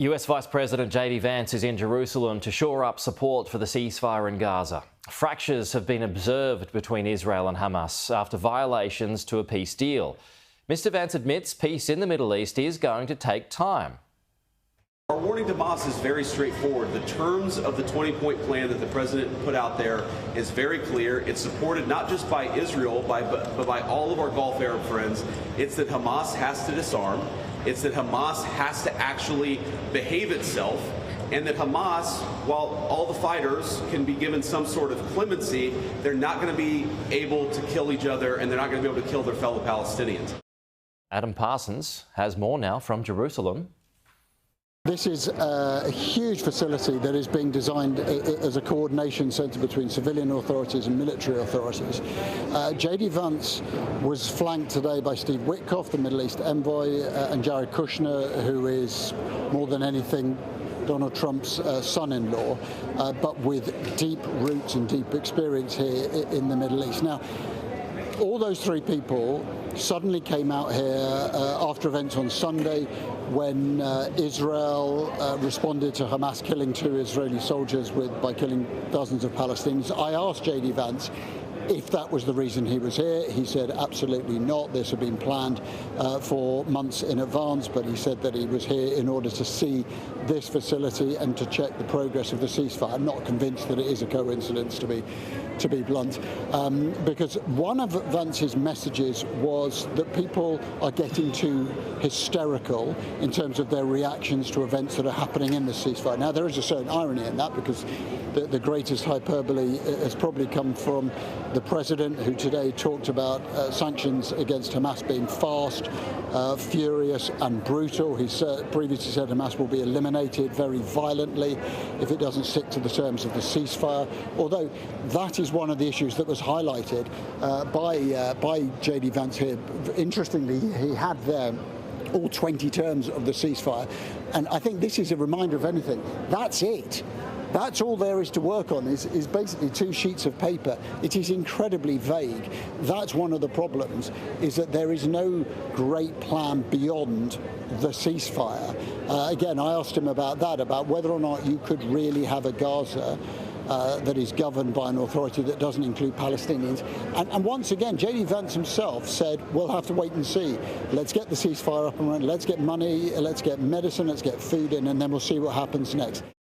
US Vice President JD Vance is in Jerusalem to shore up support for the ceasefire in Gaza. Fractures have been observed between Israel and Hamas after violations to a peace deal. Mr. Vance admits peace in the Middle East is going to take time. Our warning to Hamas is very straightforward. The terms of the 20-point plan that the president put out there is very clear. It's supported not just by Israel, but by all of our Gulf Arab friends. It's that Hamas has to disarm. It's that Hamas has to actually behave itself, and that Hamas, while all the fighters can be given some sort of clemency, they're not going to be able to kill each other, and they're not going to be able to kill their fellow Palestinians. Adam Parsons has more now from Jerusalem. This is a huge facility that is being designed as a coordination centre between civilian authorities and military authorities. JD Vance was flanked today by Steve Witkoff, the Middle East envoy, and Jared Kushner, who is more than anything Donald Trump's son-in-law, but with deep roots and deep experience here in the Middle East. Now, all those three people suddenly came out here after events on Sunday when Israel responded to Hamas killing 2 Israeli soldiers by killing dozens of Palestinians. I asked JD Vance if that was the reason he was here. He said absolutely not. This had been planned for months in advance, but he said that he was here in order to see this facility and to check the progress of the ceasefire. I'm not convinced that it is a coincidence, to be blunt, because one of Vance's messages was that people are getting too hysterical in terms of their reactions to events that are happening in the ceasefire. Now, there is a certain irony in that, because the greatest hyperbole has probably come from the president, who today talked about sanctions against Hamas being fast, furious and brutal. He previously said Hamas will be eliminated very violently if it doesn't stick to the terms of the ceasefire, although that is one of the issues that was highlighted by JD Vance here. Interestingly, he had there all 20 terms of the ceasefire, and I think this is a reminder of anything. That's it. That's all there is to work on, is basically 2 sheets of paper. It is incredibly vague. That's one of the problems, is that there is no great plan beyond the ceasefire. Again, I asked him about that, about whether or not you could really have a Gaza that is governed by an authority that doesn't include Palestinians. And once again, JD Vance himself said, we'll have to wait and see. Let's get the ceasefire up and running. Let's get money, let's get medicine, let's get food in, and then we'll see what happens next.